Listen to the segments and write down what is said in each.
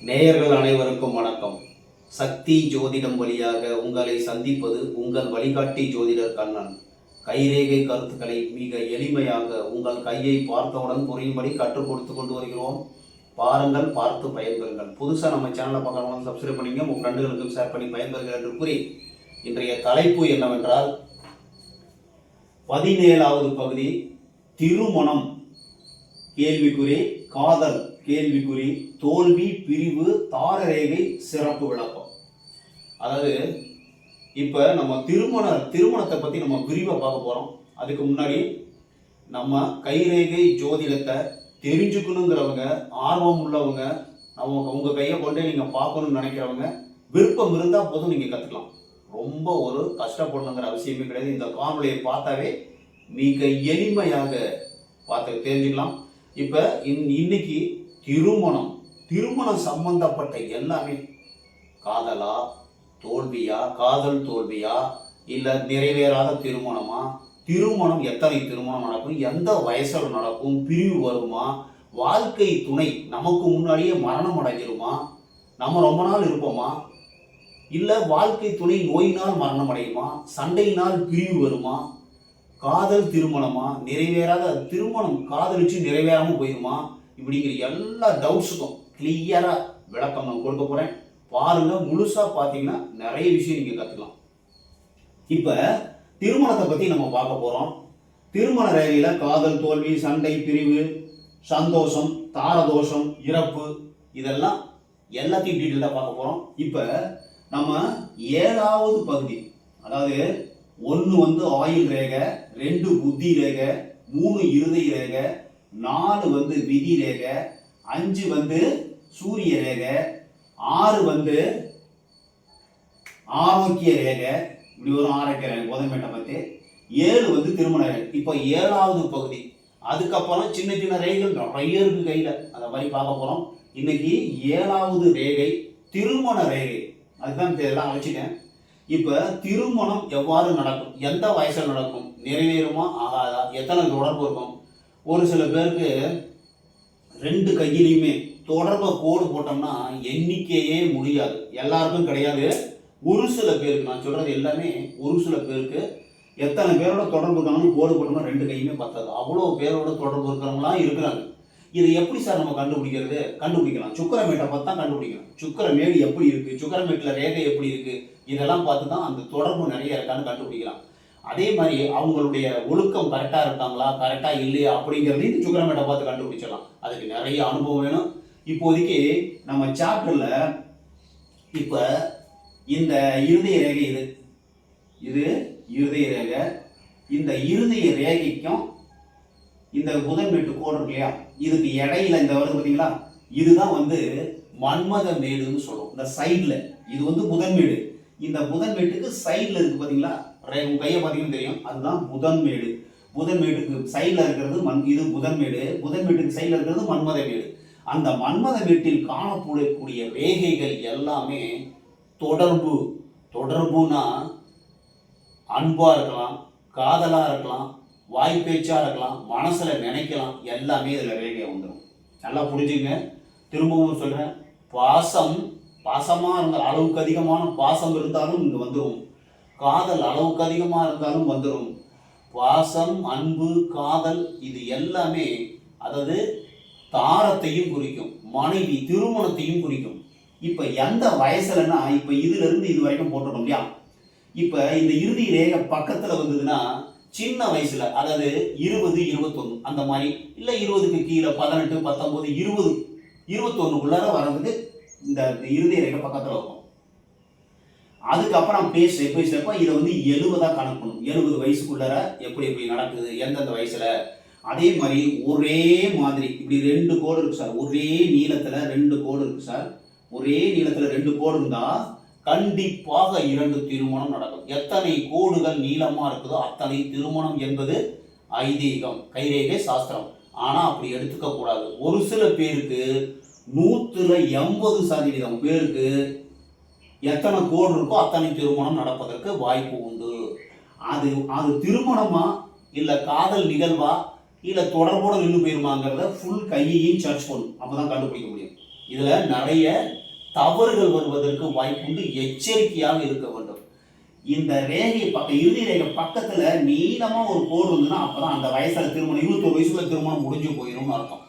நேயர்கள் அனைவருக்கும் வணக்கம். சக்தி ஜோதிடம் வழியாக உங்களை சந்திப்பது உங்கள் வழிகாட்டி ஜோதிடர் கண்ணன். கைரேகை கருத்துக்களை மிக எளிமையாக உங்கள் கையை பார்த்தவுடன் புரியும்படி கற்றுக் கொடுத்து கொண்டு வருகிறோம். பாருங்கள், பார்த்து பயன்பெறுங்கள். புதுசாக நம்ம சேனலை பார்க்கறவங்க சப்ஸ்கிரைப் பண்ணிங்க, உங்கள் ஃப்ரெண்டுகளுக்கும் ஷேர் பண்ணி பயன்பெறுங்கள் என்று கூறி இன்றைய தலைப்பு என்னவென்றால் 17வது பகுதி திருமணம் கேள்விக்குறி, காதல் கேள்விக்குறி, தோல்வி, பிரிவு, தாரரேகை சிறப்பு விளக்கம். அதாவது இப்போ நம்ம திருமணத்தை பற்றி நம்ம விரிவாக பார்க்க போகிறோம். அதுக்கு முன்னாடி நம்ம கைரேகை ஜோதிடத்தை தெரிஞ்சுக்கணுங்கிறவங்க, ஆர்வம் உள்ளவங்க, உங்கள் கையை கொண்டே நீங்கள் பார்க்கணும்னு நினைக்கிறவங்க, விருப்பம் இருந்தால் போதும் நீங்கள் கற்றுக்கலாம். ரொம்ப ஒரு கஷ்டப்படணுங்கிற அவசியமே கிடையாது. இந்த காணொலியை பார்த்தாவே மிக எளிமையாக பார்த்து தெரிஞ்சுக்கலாம். இப்போ இன்னைக்கு திருமணம் சம்பந்தப்பட்ட எல்லாமே, காதலா தோல்வியா, காதல் தோல்வியா, இல்லை நிறைவேறாத திருமணமா, திருமணம் எத்தனை திருமணம் நடக்கும், எந்த வயசில் நடக்கும், பிரிவு வருமா, வாழ்க்கை துணை நமக்கு முன்னாடியே மரணம் அடைஞ்சிருமா, நம்ம ரொம்ப நாள் இருப்போமா, இல்லை வாழ்க்கை துணை நோயினால் மரணம் அடையுமா, சண்டையினால் பிரிவு வருமா, காதல் திருமணமா, நிறைவேறாத திருமணம் காதலிச்சு நிறைவேறாமல் போயிடுமா, இப்படிங்கிற எல்லா டவுட்ஸுக்கும் கிளியராக விளக்கம் நான் கொடுக்க போகிறேன். பாருங்கள், முழுசாக பார்த்தீங்கன்னா நிறைய விஷயம் நீங்கள் கற்றுக்கலாம். இப்போ திருமணத்தை பற்றி நம்ம பார்க்க போகிறோம். திருமண ரேகையில் காதல், தோல்வி, சண்டை, பிரிவு, சந்தோஷம், தாரதோஷம், இறப்பு, இதெல்லாம் எல்லாத்தையும் டீட்டெயிலாக பார்க்க போகிறோம். இப்போ நம்ம 7வது பகுதி, அதாவது 1 ஆயுள் ரேகை, 2 புத்தி ரேகை, 3 இருதய ரேகை, 4 விதி ரேகை, 5 சூரிய ரேகை, 6 ஆரோக்கிய ரேகை, இப்படி ஒரு ஆரோக்கிய ரேகை கோதமேட்டை பற்றி, 7 திருமண ரேகை. இப்போ 7வது பகுதி. அதுக்கப்புறம் சின்ன சின்ன ரேகைகள் நிறைய இருக்கு கையில், அதை மாதிரி பார்க்க போகிறோம். இன்னைக்கு 7வது ரேகை திருமண ரேகை. அதுதான் எல்லாம் அழைச்சிட்டேன். இப்போ திருமணம் எவ்வாறு நடக்கும், எந்த வயசில் நடக்கும், நிறைவேறுமா ஆகாதா, எத்தனை தொடர்பு இருக்கும். ஒரு சில பேருக்கு 2 கையிலையுமே தொடர்பை கோடு போட்டோம்னா எண்ணிக்கையே முடியாது. எல்லாருக்கும் கிடையாது, ஒரு சில பேருக்கு, நான் சொல்றது எல்லாமே ஒரு சில பேருக்கு. எத்தனை பேரோட தொடர்பு இருக்காங்கன்னு கோடு போட்டோம்னா 2 கையுமே பத்தாது. அவ்வளோ பேரோட தொடர்பு இருக்கிறவங்களாம் இருக்கிறாங்க. இது எப்படி சார் நம்ம கண்டுபிடிக்கலாம்? சுக்கரமேட்டை பார்த்து தான் கண்டுபிடிக்கணும். சுக்கரமேடு எப்படி இருக்கு, சுக்கரமேட்டில் ரேகை எப்படி இருக்கு, இதெல்லாம் பார்த்து தான் அந்த தொடர்பு நிறைய இருக்கான்னு கண்டுபிடிக்கலாம். அதே மாதிரி அவங்களுடைய ஒழுக்கம் கரெக்டாக இருக்காங்களா, கரெக்டாக இல்லையா அப்படிங்கிறதையும் இந்த சுக்கரமேட்டை பார்த்து கண்டுபிடிச்சிடலாம். அதுக்கு நிறைய அனுபவம் வேணும். இப்போதைக்கு நம்ம சாப்டரில் இப்போ இந்த இருதய ரேகை, இது இருதய ரேகை. இந்த இருதய ரேகைக்கும் இந்த புதன்மேட்டு கோடு இருக்கு இல்லையா, இதுக்கு இடையில இந்த வருது பார்த்தீங்களா, இதுதான் மன்மத மேடுன்னு சொல்லுவோம். இந்த சைடில் இது புதன்மேடு. இந்த புதன்மேட்டுக்கு சைடில் இருக்கு பார்த்தீங்களா, உங்கள் கையை பார்த்தீங்கன்னு தெரியும், அதுதான் புதன்மேடு. புதன்மேட்டுக்கு சைடில் இருக்கிறது இது புதன்மேடு, புதன்மேட்டுக்கு சைடில் இருக்கிறது மன்மத மேடு. அந்த மன்மத மேட்டில் காணப்படக்கூடிய ரேகைகள் எல்லாமே தொடர்புனா அன்பா இருக்கலாம், காதலா இருக்கலாம், வாய்ப்பேச்சா இருக்கலாம், மனசுல நினைக்கலாம், எல்லாமே இதுல ரேகை வந்துடும். நல்லா புரிஞ்சுங்க. திரும்பவும் சொல்றேன், பாசமா இருந்தால், அளவுக்கு அதிகமான பாசம் இருந்தாலும் இங்க வந்துடும். காதல் அளவுக்கு அதிகமா இருந்தாலும் வந்துடும். பாசம், அன்பு, காதல், இது எல்லாமே அதாவது தாரத்தையும் குறிக்கும், மனைவி திருமணத்தையும் குறிக்கும். இப்ப எந்த வயசுலன்னா, இப்ப இதுல இருந்து இது வரைக்கும் போட்டுட்டோம் இல்லையா, இப்ப இந்த இறுதி ரேகை பக்கத்துல வந்ததுன்னா சின்ன வயசுல, அதாவது 20, 21 அந்த மாதிரி, இல்லை 20க்கு கீழே 18, 19, 20, 21க்குள்ளார வர்றதுக்கு இந்த இருதய ரேகை பக்கத்தில் இருக்கும். அதுக்கப்புறம் ஸ்டெப்பா இதை 70 கணக்கணும். 70 வயசுக்குள்ளார எப்படி நடக்குது, எந்தெந்த வயசுல. அதே மாதிரி ஒரே மாதிரி இப்படி 2 கோடு இருக்கு சார், ஒரே நீளத்துல 2 கோடு இருக்கு சார், ஒரே நீளத்துல 2 கோடு இருந்தா கண்டிப்பாக 2 திருமணம் நடக்கும். எத்தனை கோடுகள் நீளமா இருக்குதோ அத்தனை திருமணம் என்பது ஐதீகம், கைரேகை சாஸ்திரம். ஆனா அப்படி எடுத்துக்க கூடாது. ஒரு சில பேருக்கு 180% பேருக்கு எத்தனை கோடு இருக்கோ அத்தனை திருமணம் நடப்பதற்கு வாய்ப்பு உண்டு. அது திருமணமா, இல்ல காதல் நிகழ்வா, இல்ல தொடர்போட நின்று போயிருமாங்கிறத ஃபுல் கையையும் சர்ச் பண்ணும். அப்பதான் கண்டுபிடிக்க முடியும். இதுல நிறைய தவறுகள் வருவதற்கு வாய்ப்புண்டு, எச்சரிக்கையாக இருக்க வேண்டும். இந்த ரேகை இறுதி ரேகை பக்கத்துல நீளமா ஒரு கோடு இருந்ததுன்னா அப்பதான் அந்த வயசுல திருமணம், 21 வயசுல திருமணம் முடிஞ்சு போயிடும் அர்த்தம்.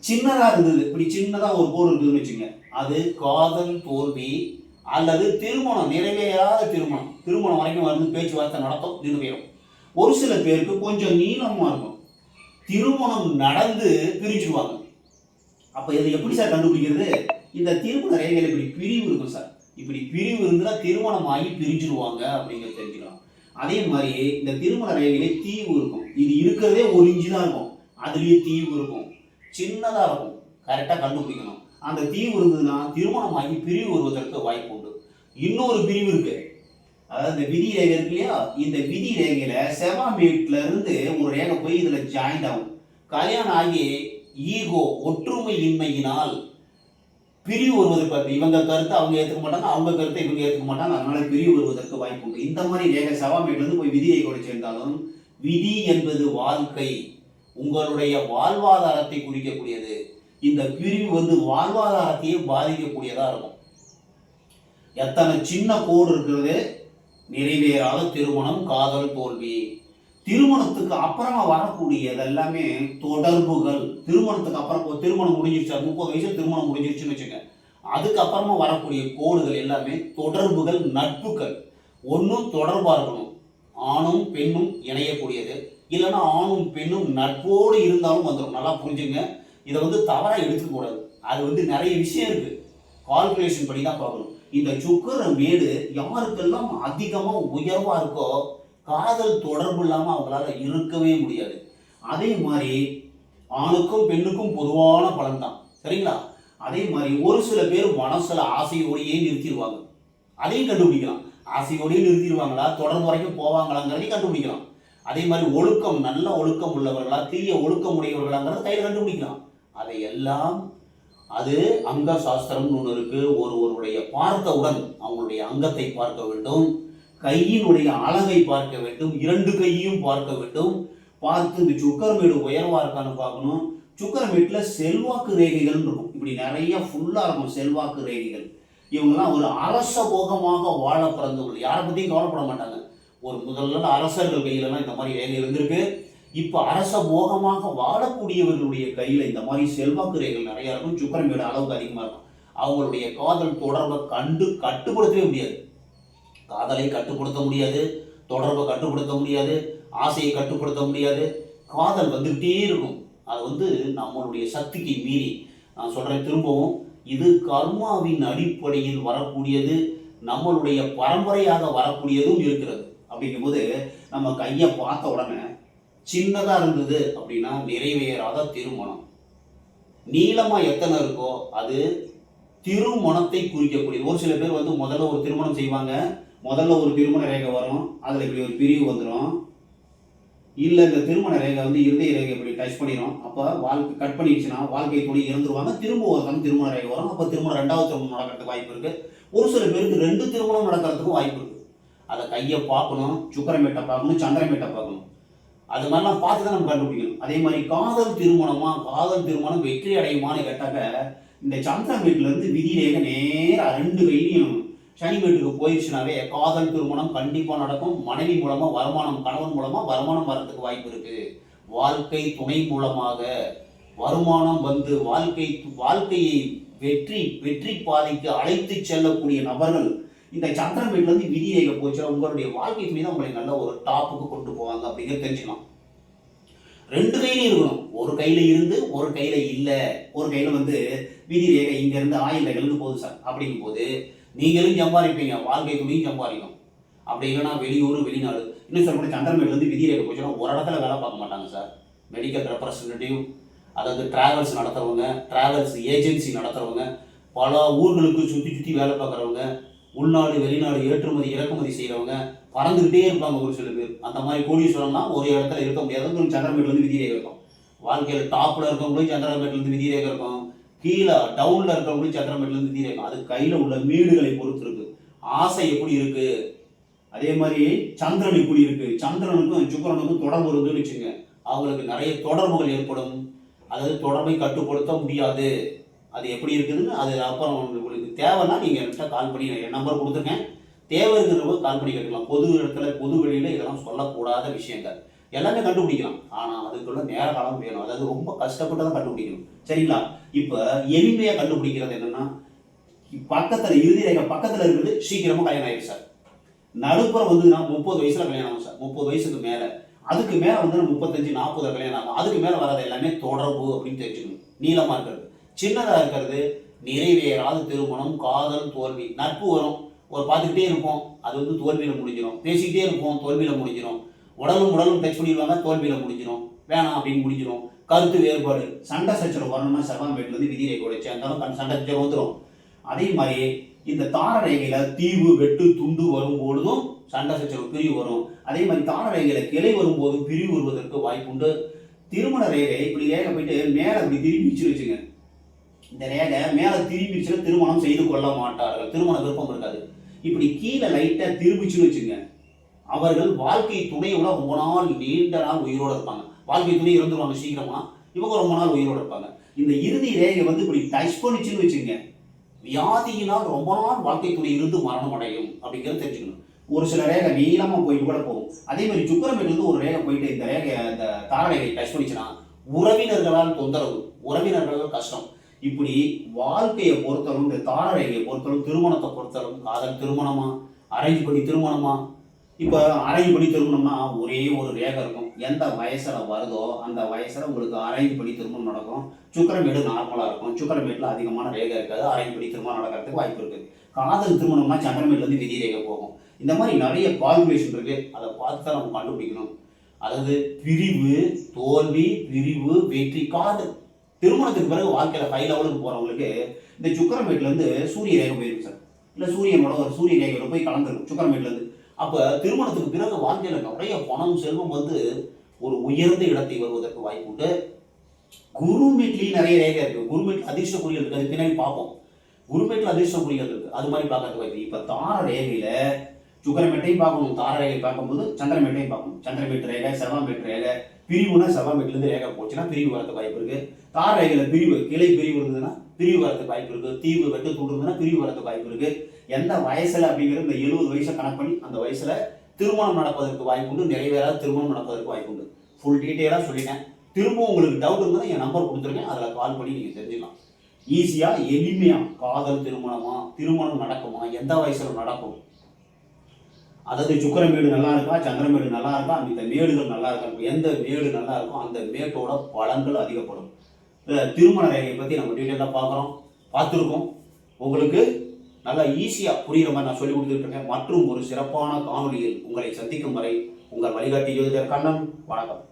சின்னதா இருந்தது, இப்படி சின்னதா ஒரு கோடு இருக்குதுன்னு வச்சுங்க, அது காதல் தோல்வி அல்லது திருமணம் நிறைவேறாத திருமணம் வரைக்கும் வந்து பேச்சுவார்த்தை நடத்தும், நின்று போயிடும். ஒரு சில பேருக்கு கொஞ்சம் நீளமா இருக்கும், திருமணம் நடந்து பிரிஞ்சுடுவாங்க. அப்ப இது எப்படி சார் கண்டுபிடிக்கிறது? இந்த திருமண ரேகையில இப்படி பிரிவு இருக்கும் சார், இப்படி பிரிவு இருந்தா திருமணம் ஆகி பிரிஞ்சிருவாங்க அப்படிங்கிறது தெரிஞ்சுக்கலாம். அதே மாதிரி இந்த திருமண ரேகையிலே தீவு இருக்கும், இது இருக்கிறதே 1 இன்ச்சு தான் இருக்கும், அதுலயே தீவு இருக்கும், சின்னதா இருக்கும், கரெக்டா கண்டுபிடிக்கணும். அந்த தீவு இருந்ததுன்னா திருமணம் ஆகி பிரிவு வருவதற்கு வாய்ப்பு உண்டு. இன்னொரு பிரிவு இருக்கு, அதாவது இந்த விதி ரேகை இருக்கு இல்லையா, இந்த விதி ரேகையில செவ்வாமேட்ல இருந்து ஒரு ரேகை போய் இதுல ஜாயிண்ட் ஆகும். கல்யாணம் ஆகி ஈகோ ஒற்றுமை இன்மையினால் பிரிவு வருவதற்கு, இவங்க கருத்தை அவங்க ஏற்றுக்க மாட்டாங்க, அவங்க கருத்தை இவங்க ஏற்றுக்க மாட்டாங்க, அதனால பிரிவு வருவதற்கு வாய்ப்பு உண்டு. இந்த மாதிரி ரேகை செவ்வாமேட்ல இருந்து போய் விதி ரேகையோட சேர்ந்தாலும், விதி என்பது வாழ்க்கை, உங்களுடைய வாழ்வாதாரத்தை குறிக்கக்கூடியது. இந்த பிரிவு வந்து வாழ்வாதாரத்தையே பாதிக்கக்கூடியதா இருக்கும். எத்தனை சின்ன கோடு இருக்கிறது, நிறைவேறாத திருமணம், காதல் தோல்வி. திருமணத்துக்கு அப்புறமா வரக்கூடியது எல்லாமே தொடர்புகள். திருமணத்துக்கு அப்புறம் திருமணம் முடிஞ்சிருச்சு, 30 வயசுல திருமணம் முடிஞ்சிருச்சுன்னு வச்சுங்க, அதுக்கப்புறமா வரக்கூடிய கோடுகள் எல்லாமே தொடர்புகள், நட்புகள். ஒன்றும் தொடர்பா இருக்கணும், ஆணும் பெண்ணும் இணையக்கூடியது, இல்லைன்னா ஆணும் பெண்ணும் நட்போடு இருந்தாலும் வந்துடும். நல்லா புரிஞ்சுங்க, இதை வந்து தவறா எடுத்துக்க கூடாது. அது வந்து நிறைய விஷயம் இருக்கு, கால்குலேஷன் படி தான் பார்க்கணும். இந்த சுக்கிர மேடு யாருக்கெல்லாம் அதிகமா உயர்வா இருக்கோ காதல் தொடர்பு இல்லாம அவங்களால இருக்கவே முடியாது. அதே மாதிரி ஆணுக்கும் பெண்ணுக்கும் பொதுவான பலன் தான், சரிங்களா? அதே மாதிரி ஒரு சில பேர் மனசுல ஆசையோடையே நிறுத்திடுவாங்க, அதையும் கண்டுபிடிக்கலாம். ஆசையோடையே நிறுத்திடுவாங்களா, தொடர்பு வரைக்கும் போவாங்களாங்கிறதையும் கண்டுபிடிக்கலாம். அதே மாதிரி ஒழுக்கம், நல்ல ஒழுக்கம் உள்ளவர்களா, தீய ஒழுக்கம் உடையவர்களாங்கிறத கையில் கண்டுபிடிக்கலாம். அதையெல்லாம் அது அங்க சாஸ்திரம்னு ஒன்று இருக்கு. ஒருவருடைய பார்த்தவுடன் அவங்களுடைய அங்கத்தை பார்க்க வேண்டும், கையினுடைய அழகை பார்க்க வேண்டும், 2 கையையும் பார்க்க வேண்டும். பார்த்து இந்த சுக்கரமேடு உயர்வா இருக்கான்னு பார்க்கணும். சுக்கரமேட்டுல செல்வாக்கு ரேகைகள் இருக்கும், இப்படி நிறைய ஃபுல்லா இருக்கும் செல்வாக்கு ரேகைகள். இவங்கெல்லாம் ஒரு அரச போகமாக வாழ பிறந்தவர்கள், யாரை பத்தியும் கவலைப்பட மாட்டாங்க. ஒரு முதல்ல அரசர்கள் கையிலலாம் இந்த மாதிரி ரேகை இருந்திருக்கு. இப்ப அரச போகமாக வாழக்கூடியவர்களுடைய கையில இந்த மாதிரி செல்வாக்கு ரேகைகள் நிறைய இருக்கும். சுக்கரமேடு அளவுக்கு அதிகமா இருக்கும். அவங்களுடைய காதல் தொடர்பை கட்டுப்படுத்தவே முடியாது. காதலை கட்டுப்படுத்த முடியாது, தொடர்பை கட்டுப்படுத்த முடியாது, ஆசையை கட்டுப்படுத்த முடியாது. காதல் வந்துகிட்டே இருக்கும். அது வந்து நம்மளுடைய சக்திக்கு மீறி, நான் சொல்றேன் திரும்பவும், இது கர்மாவின் அடிப்படையில் வரக்கூடியது, நம்மளுடைய பரம்பரையாக வரக்கூடியதும் இருக்கிறது. அப்படிங்கும்போது நம்ம கையை பார்த்த உடனே சின்னதா இருந்தது அப்படின்னா நிறைவேறாத திருமணம், நீளமா எத்தனை இருக்கோ அது திருமணத்தை குறிக்கக்கூடியது. ஒரு சில பேர் வந்து முதல்ல ஒரு திருமணம் செய்வாங்க, முதல்ல ஒரு திருமண ரேகை வரும், அதில் இப்படி ஒரு பிரிவு வந்துடும். இல்லை இந்த திருமண ரேகை வந்து இருதய ரேகை இப்படி டச் பண்ணிடும், அப்போ வாழ்க்கை கட் பண்ணிடுச்சுன்னா வாழ்க்கை துணை இறந்துருவாங்க. திரும்ப ஒரு திருமண ரேகை வரும், அப்போ திருமணம் 2வது திருமணம் நடக்கிறதுக்கு வாய்ப்பு இருக்கு. ஒரு சில பேருக்கு 2 திருமணம் நடக்கிறதுக்கும் வாய்ப்பு இருக்கு. அதை கையை பார்க்கணும், சுக்கரமேட்டை பார்க்கணும், சந்திரமேட்டை பார்க்கணும். அது மாதிரிலாம் பார்த்து தான் நம்ம கண்டுபிடிக்கணும். அதே மாதிரி காதல் திருமணம் வெற்றி அடையுமான்னு கேட்டாக்க, இந்த சந்திரமேட்டுல இருந்து விதி ரேகை நேராக 2 கையிலையும் சனி வீட்டுக்கு போயிடுச்சுனாவே காதல் திருமணம் கண்டிப்பா நடக்கும். மனைவி மூலமா வருமானம், கணவன் மூலமா வருமானம் வரதுக்கு வாய்ப்பு இருக்கு. வாழ்க்கை துணை மூலமாக வருமானம் வந்து வாழ்க்கையை வெற்றி பாதைக்கு அழைத்து செல்லக்கூடிய நபர்கள் இந்த சந்திரன் வீட்டுல இருந்து விதி ரேகை போச்சுன்னா உங்களுடைய வாழ்க்கை துணை தான் உங்களை நல்ல ஒரு டாப்புக்கு கொண்டு போவாங்க அப்படிங்கிறது தெரிஞ்சுக்கலாம். 2 கையிலையும் இருக்கணும், ஒரு கையில இருந்து ஒரு கையில இல்ல. ஒரு கையில வந்து விதி ரேகை இங்க இருந்து ஆயுள் ரேகையிலிருந்து போகுது சார், அப்படிங்கும் போது நீங்களும் சம்பாதிப்பீங்க, வாழ்க்கை துணியும் சம்பாதிக்கும். அப்படி இல்லைன்னா வெளியூர் வெளிநாடு. இன்னும் சொல்லக்கூடிய சந்திரமேட்ல இருந்து விதி ரேகை போச்சுன்னா ஒரு இடத்துல வேலை பார்க்க மாட்டாங்க சார். மெடிக்கல் ரெப்ரசன்டேட்டிவ், அதாவது டிராவல்ஸ் நடத்துறவங்க, டிராவல்ஸ் ஏஜென்சி நடத்துறவங்க, பல ஊர்களுக்கு சுற்றி வேலை பார்க்குறவங்க, உள்நாடு வெளிநாடு ஏற்றுமதி இறக்குமதி செய்கிறவங்க, பறந்துக்கிட்டே இருப்பாங்க ஒரு சில பேர். அந்த மாதிரி கோடீஸ்வரம்னா ஒரு இடத்துல இருக்க முடியாது, சந்திரமேட்ல இருந்து விதி ரேகை இருக்கும். வாழ்க்கையில் டாப்ல இருக்கவங்களும் சந்திரமேட்ல இருந்து விதி ரேகை இருக்கும், கீழே டவுன்ல இருக்கவங்களும் சந்திரமேட்ல இருந்து விதி ரேகை. அது கையில உள்ள மீடுகளை பொறுத்து இருக்கு, ஆசை எப்படி இருக்கு. அதே மாதிரி சந்திரன் எப்படி இருக்கு, சந்திரனுக்கும் சுக்கிரனுக்கும் தொடர்பு இருக்குன்னு வச்சுங்க, அவங்களுக்கு நிறைய தொடர்புகள் ஏற்படும். அதாவது தொடர்பை கட்டுப்படுத்த முடியாது. அது எப்படி இருக்குதுன்னு அது அப்புறம் உங்களுக்கு தேவைன்னா நீங்கள் என்கிட்ட கால் பண்ணி என் நம்பர் கொடுத்துருக்கேன், தேவை இருக்கிறவங்க கால் பண்ணி கேட்டுக்கலாம். பொது இடத்துல பொது வெளியில் இதெல்லாம் சொல்லக்கூடாத விஷயங்கள் எல்லாமே கண்டுபிடிக்கலாம். ஆனால் அதுக்குள்ள நேர காலம் வேணும். அதாவது ரொம்ப கஷ்டப்பட்டு தான் கண்டுபிடிக்கணும். சரிங்களா? இப்போ எளிமையாக கண்டுபிடிக்கிறது என்னன்னா, பக்கத்தில் இறுதி ரேகை பக்கத்தில் இருக்கிறது சீக்கிரமாக கல்யாணம் ஆயிடுச்சு சார். நடுப்புறம் வந்துன்னா 30 வயசுல கல்யாணம் ஆகும் சார். 30 வயசுக்கு மேலே, அதுக்கு மேலே வந்து 35 40 கல்யாணம் ஆகும். அதுக்கு மேலே வராது எல்லாமே தொடர்பு அப்படின்னு தெரிஞ்சுக்கணும். நீளமாக இருக்கிறது, சின்னதாக இருக்கிறது நிறைவேறாத திருமணம், காதல், தோல்வி. நட்பு வரும், ஒரு பார்த்துக்கிட்டே இருப்போம், அது வந்து தோல்வியில் முடிஞ்சிடும். பேசிக்கிட்டே இருப்போம், தோல்வியில் முடிஞ்சிடும். உடலும் டச் பண்ணிடுவாங்க, தோல்வியில் முடிஞ்சிடும். வேணாம் அப்படின்னு முடிஞ்சிடும். கருத்து வேறுபாடு, சண்டை சச்சரவு வரணும்னா செவ்வாய் வீட்டிலேருந்து விதி ரேகை உடைச்சு இருந்தாலும் சண்டை சச்சரவு வந்துடும். அதே மாதிரி இந்த தார ரேகையில தீவு வெட்டு துண்டு வரும்பொழுதும் சண்டை சச்சரவு பிரிவு வரும். அதே மாதிரி தார ரேகையில கிளை வரும்போது பிரிவு வருவதற்கு வாய்ப்புண்டு. திருமண ரேகை இப்படி ரேகை போயிட்டு மேலே இப்படி திரும்பிச்சு வச்சுங்க, இந்த ரேகை மேலே திரும்பிச்சுன்னா திருமணம் செய்து கொள்ள மாட்டார்கள், திருமண விருப்பம் இருக்காது. இப்படி கீழே லைட்டாக திரும்பிச்சுன்னு வச்சுங்க, அவர்கள் வாழ்க்கை துணையோட ரொம்ப நாள் நீண்ட நாள் உயிரோடு இருப்பாங்க. வாழ்க்கை துணை இறந்துருவாங்க சீக்கிரமா, இவங்க ரொம்ப நாள் உயிரோடு இருப்பாங்க. இந்த இறுதி ரேகை வந்து இப்படி டச் பண்ணிச்சுன்னு வச்சுங்க, வியாதியினால் ரொம்ப நாள் வாழ்க்கை துணை இருந்து மரணம் அடையும் அப்படிங்கிறத தெரிஞ்சுக்கணும். ஒரு சில ரேகை நீளமாக போயிட்டு கூட போகும். அதே மாதிரி சுக்கிரமேட்டிலிருந்து ஒரு ரேகை போயிட்டு இந்த ரேகை அந்த தாரரேகை டச் பண்ணிச்சுன்னா உறவினர்களால் தொந்தரவு, உறவினர்களால் கஷ்டம். இப்படி வாழ்க்கையை பொறுத்தளவு, இந்த தாரரேகையை பொறுத்தளவு, திருமணத்தை பொறுத்தளவு, காதல் திருமணமா அரேஞ்ச் பண்ணி திருமணமா, இப்போ அரேஞ்ச் பண்ணி திருமணம்னா ஒரே ஒரு ரேகை இருக்கும். எந்த வயசில் வருதோ அந்த வயசில் உங்களுக்கு அரேஞ்ச் பண்ணி திருமணம் நடக்கும். சுக்கிரமேடு நார்மலாக இருக்கும், சுக்கிரமேட்டில் அதிகமான ரேகை இருக்காது, அரேஞ்ச் பண்ணி திருமணம் நடக்கிறதுக்கு வாய்ப்பு இருக்குது. காதல் திருமணம்னா சந்திரமேட்லேருந்து விதி ரேகை போகும். இந்த மாதிரி நிறைய கால்குலேஷன் இருக்குது, அதை பார்த்து தான் நம்ம கண்டுபிடிக்கணும். அதாவது பிரிவு, தோல்வி, பிரிவு, வெற்றி, காதல். திருமணத்துக்கு பிறகு வாழ்க்கையில் ஹை லெவலுக்கு போகிறவங்களுக்கு இந்த சுக்கிரமேட்லேருந்து சூரிய ரேகை போயிருக்கு சார், இல்லை சூரியனோட ஒரு சூரிய ரேகையில் போய் கலந்துருக்கும் சுக்கிரமேட்லேருந்து. அப்போ திருமணத்துக்கு பிறகு வாழ்க்கையில் நிறைய பணம் செல்வம் வந்து ஒரு உயர்ந்த இடத்தை வருவதற்கு வாய்ப்பு உண்டு. குருமேட்லேயும் நிறைய ரேகை இருக்குது, குருமேட்டில் அதிர்ஷ்ட குறிகள் இருக்குது, அது பின்னாடி பார்ப்போம். குருமேட்டில் அதிர்ஷ்ட குறிகள் இருக்குது, அது மாதிரி பார்க்கறதுக்கு வாய்ப்பு. இப்போ தார ரேகையில் சுக்கிரமேட்டையும் பார்க்கணும், தார ரேகை பார்க்கும்போது சந்திரமேட்டையும் பார்க்கணும். சந்திரமேட்டு ரேகை, செவ்வாமேட்டு ரேகை, பிரிவுனா செவ்வாமேட்டிலேருந்து ரேகை போச்சுன்னா பிரிவு வரதுக்கு வாய்ப்பு இருக்குது. தார ரேகையில் பிரிவு, கிளை பிரிவு இருந்ததுன்னா பிரிவு வரதுக்கு வாய்ப்பு இருக்குது. தீவு வெட்டு தூண்டு இருந்ததுன்னா பிரிவு வரதுக்கு வாய்ப்பு இருக்குது. எந்த வயசில் அப்படிங்கிறது இந்த 70 வயசை கணக்கு பண்ணி அந்த வயசில் திருமணம் நடப்பதற்கு வாய்ப்பு உண்டு, நிறைவேறாத திருமணம் நடப்பதற்கு வாய்ப்பு உண்டு. ஃபுல் டீட்டெயிலாக சொல்லிட்டேன். திரும்பவும் உங்களுக்கு டவுட் இருந்தால் என் நம்பர் கொடுத்துருக்கேன், அதில் கால் பண்ணி நீங்கள் தெரிஞ்சுக்கலாம். ஈஸியாக எளிமையாக காதல் திருமணமா, திருமணம் நடக்குமா, எந்த வயசில் நடக்கும், அதாவது சுக்கிரமேடு நல்லா இருக்கா, சந்திரமேடு நல்லா இருக்கா, அந்த மேடுகள் நல்லா இருக்கா, எந்த மேடு நல்லா இருக்கோ அந்த மேட்டோட பலன்கள் அதிகப்படும். திருமண ரேகையை பற்றி நம்ம டீட்டெயிலாக பார்த்துருக்கோம். உங்களுக்கு நல்லா ஈஸியாக புரிகிற மாதிரி நான் சொல்லி கொடுத்துட்டு இருக்கேன். மற்றும் ஒரு சிறப்பான காணொலியில் உங்களை சந்திக்கும் வரை உங்கள் வழிகாட்டி ஜோதிடர் கண்ணன். வணக்கம்.